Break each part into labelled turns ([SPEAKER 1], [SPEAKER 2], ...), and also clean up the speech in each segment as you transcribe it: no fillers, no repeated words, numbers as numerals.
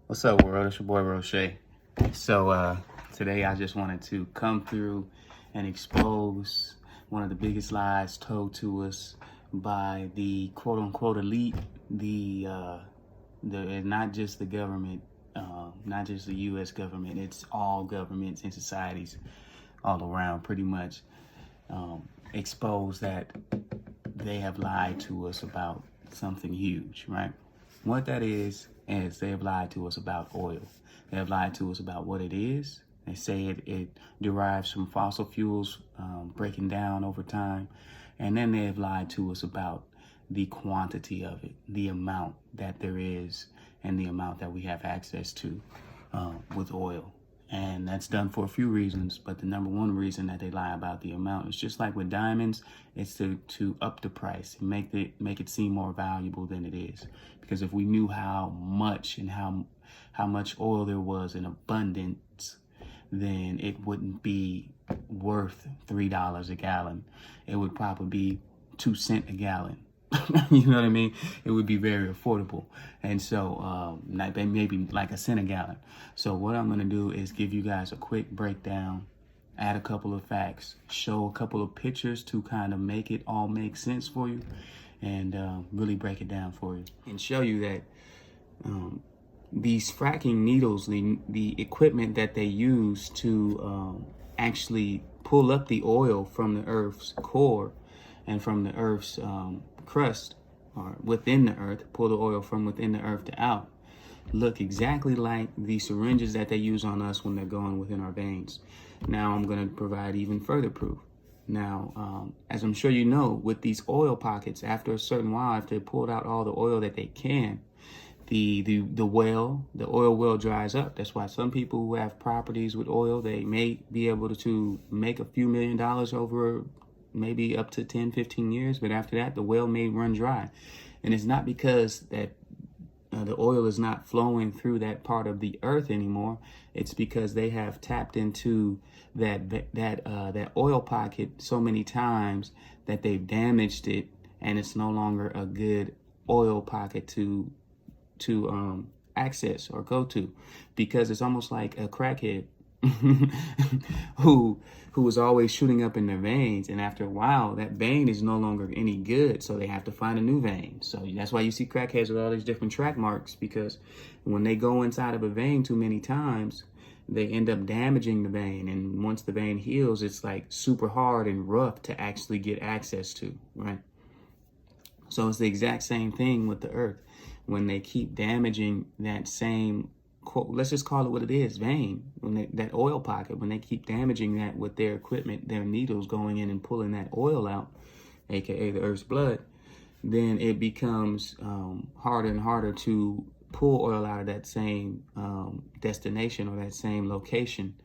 [SPEAKER 1] What's up, world? It's your boy Reaux. So today I just wanted to come through and expose one of the biggest lies told to us by the quote unquote elite, the not just the government, not just the U.S. government. It's all governments and societies all around, pretty much expose that they have lied to us about something huge, right? What that is they have lied to us about oil. They have lied to us about what it is. They say it derives from fossil fuels breaking down over time. And then they have lied to us about the quantity of it, the amount that there is, and the amount that we have access to with oil. And that's done for a few reasons, but the number one reason that they lie about the amount is just like with diamonds, it's to up the price and make it seem more valuable than it is. Because if we knew how much and how much oil there was in abundance, then it wouldn't be worth $3 a gallon. It would probably be 2 cents a gallon. You know what I mean? It would be very affordable. And so maybe like a cent a gallon. So what I'm going to do is give you guys a quick breakdown, add a couple of facts, show a couple of pictures to kind of make it all make sense for you, and really break it down for you and show you that these fracking needles, the equipment that they use to actually pull up the oil from the Earth's core and from the Earth's crust, or within the earth, pull the oil from within the earth to out, look exactly like the syringes that they use on us when they're going within our veins. Now I'm going to provide even further proof. Now, as I'm sure you know, with these oil pockets, after a certain while, after they pulled out all the oil that they can, the oil well dries up. That's why some people who have properties with oil, they may be able to make a few $1 million over maybe up to 10, 15 years. But after that, the well may run dry. And it's not because that the oil is not flowing through that part of the earth anymore. It's because they have tapped into that oil pocket so many times that they've damaged it, and it's no longer a good oil pocket to access or go to, because it's almost like a crackhead who was always shooting up in their veins, and after a while that vein is no longer any good, so they have to find a new vein. So that's why you see crackheads with all these different track marks, because when they go inside of a vein too many times, they end up damaging the vein, and once the vein heals, it's like super hard and rough to actually get access to, right? So it's the exact same thing with the earth. When they keep damaging that same, let's just call it what it is, vein, that oil pocket, when they keep damaging that with their equipment, their needles going in and pulling that oil out, aka the earth's blood, then it becomes harder and harder to pull oil out of that same destination or that same location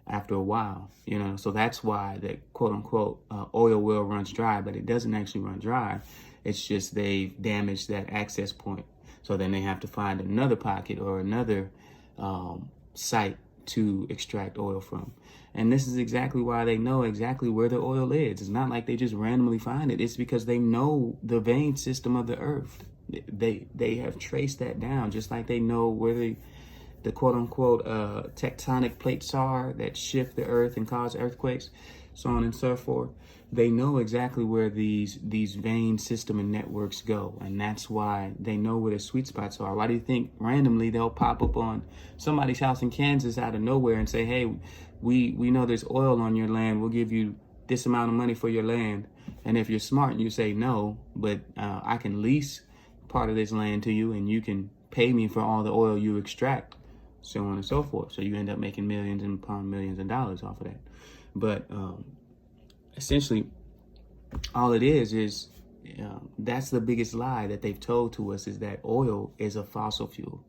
[SPEAKER 1] after a while, so that's why that quote unquote oil well runs dry, but it doesn't actually run dry. It's just they've damaged that access point. So then they have to find another pocket or another site to extract oil from. And this is exactly why they know exactly where the oil is. It's not like they just randomly find it. It's because they know the vein system of the earth. They have traced that down, just like they know where the quote unquote tectonic plates are that shift the earth and cause earthquakes, so on and so forth. They know exactly where these vein system and networks go, and that's why they know where the sweet spots are. Why do you think randomly they'll pop up on somebody's house in Kansas out of nowhere and say, hey, we know there's oil on your land, we'll give you this amount of money for your land? And if you're smart and you say no, but I can lease part of this land to you and you can pay me for all the oil you extract, so on and so forth. So you end up making millions and upon millions of dollars off of that. But essentially, all it is that's the biggest lie that they've told to us, is that oil is a fossil fuel.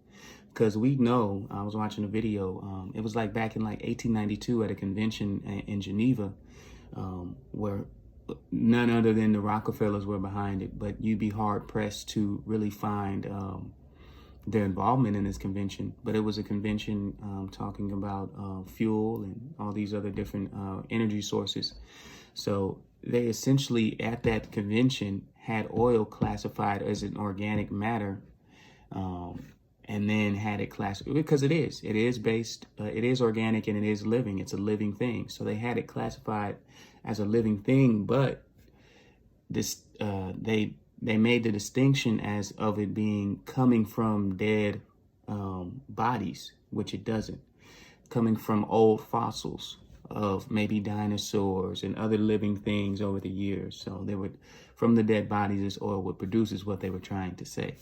[SPEAKER 1] Because we know, I was watching a video, it was like back in like 1892 at a convention in Geneva, where none other than the Rockefellers were behind it, but you'd be hard pressed to really find their involvement in this convention. But it was a convention talking about fuel and all these other different energy sources. So they essentially at that convention had oil classified as an organic matter and then had it classified, because it is based, it is organic, and it is living. It's a living thing. So they had it classified as a living thing, but this they made the distinction as of it being coming from dead bodies, which it doesn't. Coming from old fossils of maybe dinosaurs and other living things over the years. So they would, from the dead bodies, this oil would produce, is what they were trying to say.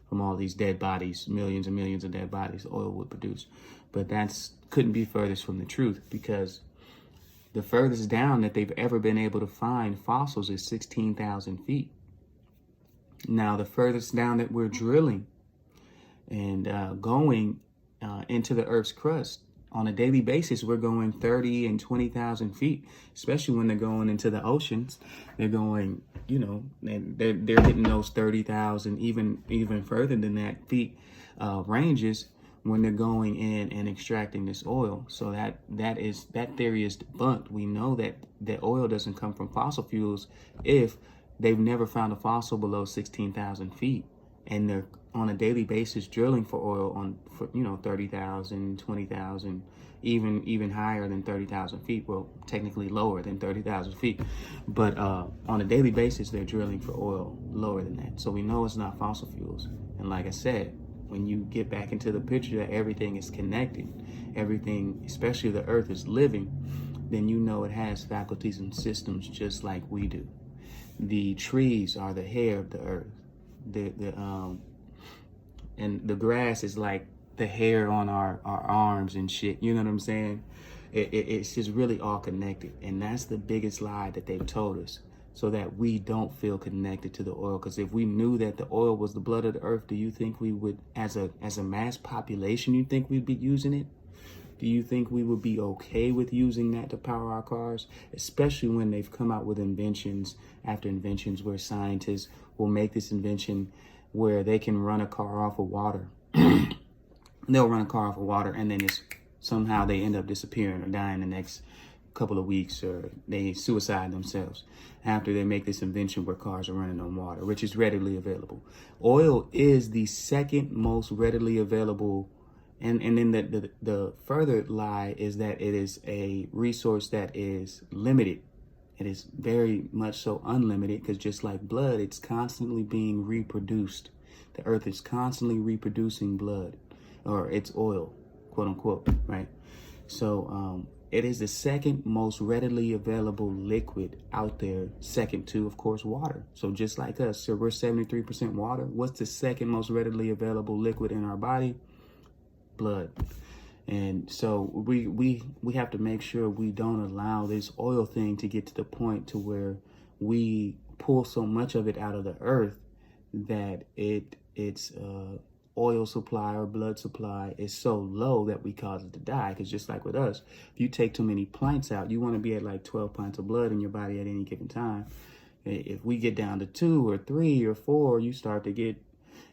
[SPEAKER 1] From all these dead bodies, millions and millions of dead bodies, oil would produce. But that's couldn't be furthest from the truth, because the furthest down that they've ever been able to find fossils is 16,000 feet. Now, the furthest down that we're drilling and going into the Earth's crust on a daily basis, we're going 30 and 20,000 feet, especially when they're going into the oceans. They're going, they're hitting those 30,000, even further than that feet ranges when they're going in and extracting this oil. So that theory is debunked. We know that the oil doesn't come from fossil fuels if they've never found a fossil below 16,000 feet, and they're on a daily basis drilling for oil for 30,000, 20,000, even higher than 30,000 feet. Well, technically lower than 30,000 feet, but on a daily basis they're drilling for oil lower than that. So we know it's not fossil fuels. And like I said, when you get back into the picture that everything is connected, everything, especially the earth, is living, then you know it has faculties and systems just like we do. The trees are the hair of the earth. And the grass is like the hair on our arms and shit. You know what I'm saying? It's just really all connected. And that's the biggest lie that they've told us, so that we don't feel connected to the oil. Because if we knew that the oil was the blood of the earth, do you think we would, as a mass population, you think we'd be using it? Do you think we would be okay with using that to power our cars? Especially when they've come out with inventions after inventions where scientists will make this invention where they can run a car off of water. They'll run a car off of water, and then somehow they end up disappearing or dying the next couple of weeks, or they suicide themselves after they make this invention where cars are running on water, which is readily available. Oil is the second most readily available. And then the further lie is that it is a resource that is limited. It is very much so unlimited, because just like blood, it's constantly being reproduced. The earth is constantly reproducing blood, or its oil, quote unquote, right? So it is the second most readily available liquid out there, second to, of course, water. So just like us, so we're 73% water. What's the second most readily available liquid in our body? Blood. And so we have to make sure we don't allow this oil thing to get to the point to where we pull so much of it out of the earth that its oil supply or blood supply is so low that we cause it to die. Because just like with us, if you take too many pints out, you want to be at like 12 pints of blood in your body at any given time. If we get down to 2 or 3 or 4, you start to get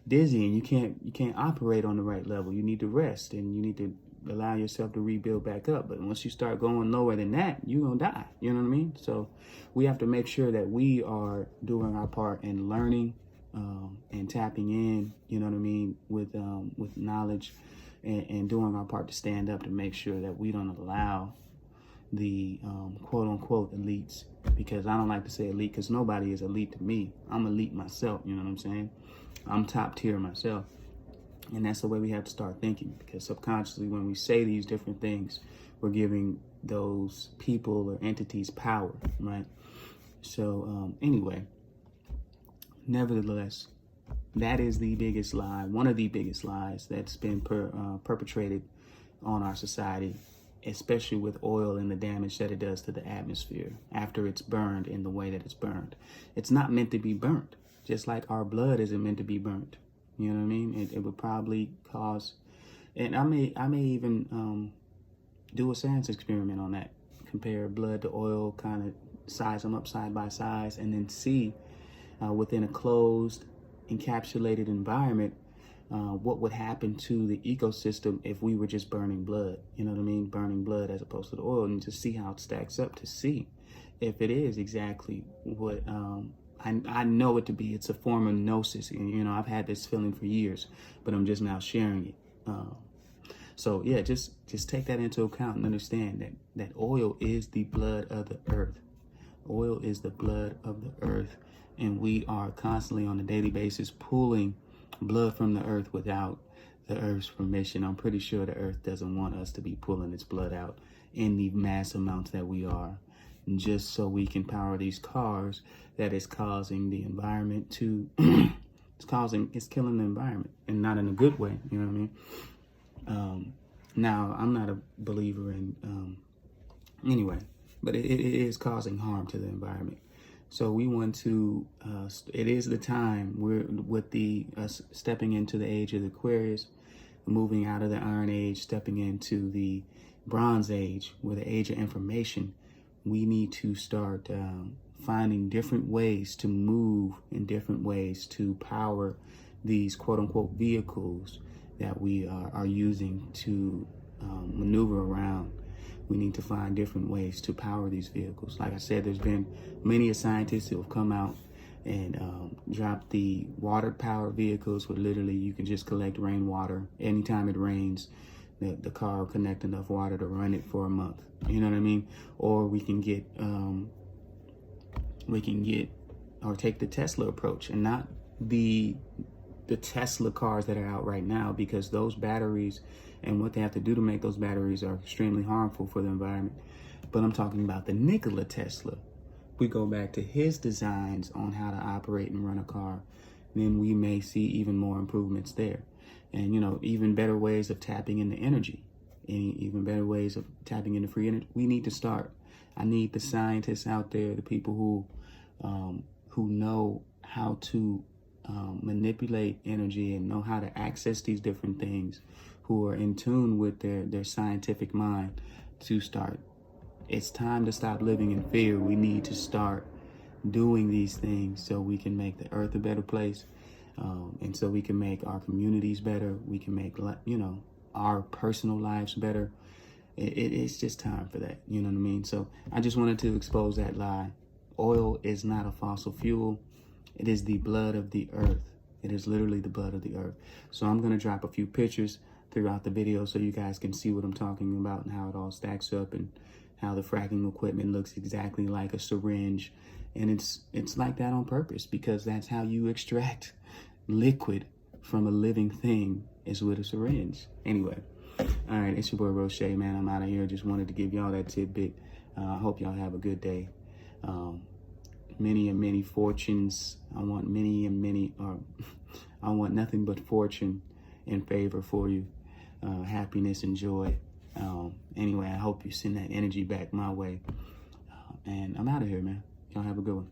[SPEAKER 1] dizzy, and you can't operate on the right level. You need to rest, and you need to allow yourself to rebuild back up. But once you start going lower than that, you're gonna die. You know what I mean? So we have to make sure that we are doing our part in learning and tapping in, you know what I mean, with knowledge, and doing our part to stand up to make sure that we don't allow the quote unquote elites, because I don't like to say elite, because nobody is elite to me. I'm elite myself, you know what I'm saying? I'm top tier myself. And that's the way we have to start thinking, because subconsciously when we say these different things, we're giving those people or entities power, right? So anyway, nevertheless, that is the biggest lie, one of the biggest lies that's been perpetrated on our society, especially with oil and the damage that it does to the atmosphere after it's burned in the way that it's burned. It's not meant to be burnt, just like our blood isn't meant to be burnt. You know what I mean? It would probably cause, and I may even do a science experiment on that. Compare blood to oil, kind of size them up side by side, and then see within a closed, encapsulated environment what would happen to the ecosystem if we were just burning blood. You know what I mean? Burning blood as opposed to the oil, and to see how it stacks up, to see if it is exactly what I know it to be. It's a form of gnosis. And, you know, I've had this feeling for years, but I'm just now sharing it. So yeah, just take that into account and understand that oil is the blood of the earth. Oil is the blood of the earth. And we are constantly on a daily basis pulling blood from the earth without the earth's permission. I'm pretty sure the earth doesn't want us to be pulling its blood out in the mass amounts that we are, just so we can power these cars that is causing the environment to it's killing the environment, and not in a good way, you know what I mean? Now I'm not a believer in anyway, but it is causing harm to the environment. So we want to it is the time we're with the stepping into the age of the Aquarius, moving out of the Iron Age, stepping into the Bronze Age, with the age of information. We need to start finding different ways to move, in different ways to power these quote unquote vehicles that we are using to maneuver around. We need to find different ways to power these vehicles. Like I said, there's been many scientists who have come out and dropped the water-powered vehicles, where literally you can just collect rainwater. Anytime it rains, the car will collect enough water to run it for a month. You know what I mean? Or we can get or take the Tesla approach, and not the Tesla cars that are out right now, because those batteries and what they have to do to make those batteries are extremely harmful for the environment. But I'm talking about the Nikola Tesla. We go back to his designs on how to operate and run a car, then we may see even more improvements there. And, you know, even better ways of tapping into energy, even better ways of tapping into free energy. We need to start. I need the scientists out there, the people who know how to manipulate energy and know how to access these different things, who are in tune with their scientific mind, to start. It's time to stop living in fear. We need to start doing these things so we can make the earth a better place, and so we can make our communities better. We can make, you know, our personal lives better. It's just time for that. You know what I mean? So I just wanted to expose that lie. Oil is not a fossil fuel. It is the blood of the earth. It is literally the blood of the earth. So I'm going to drop a few pictures throughout the video so you guys can see what I'm talking about and how it all stacks up, and how the fracking equipment looks exactly like a syringe. And it's like that on purpose, because that's how you extract liquid from a living thing, is with a syringe. Anyway, all right, it's your boy Reaux, man. I'm out of here. Just wanted to give y'all that tidbit. I hope y'all have a good day. Many and many fortunes. I want I want nothing but fortune and favor for you. Happiness and joy. Anyway, I hope you send that energy back my way. And I'm out of here, man. Y'all have a good one.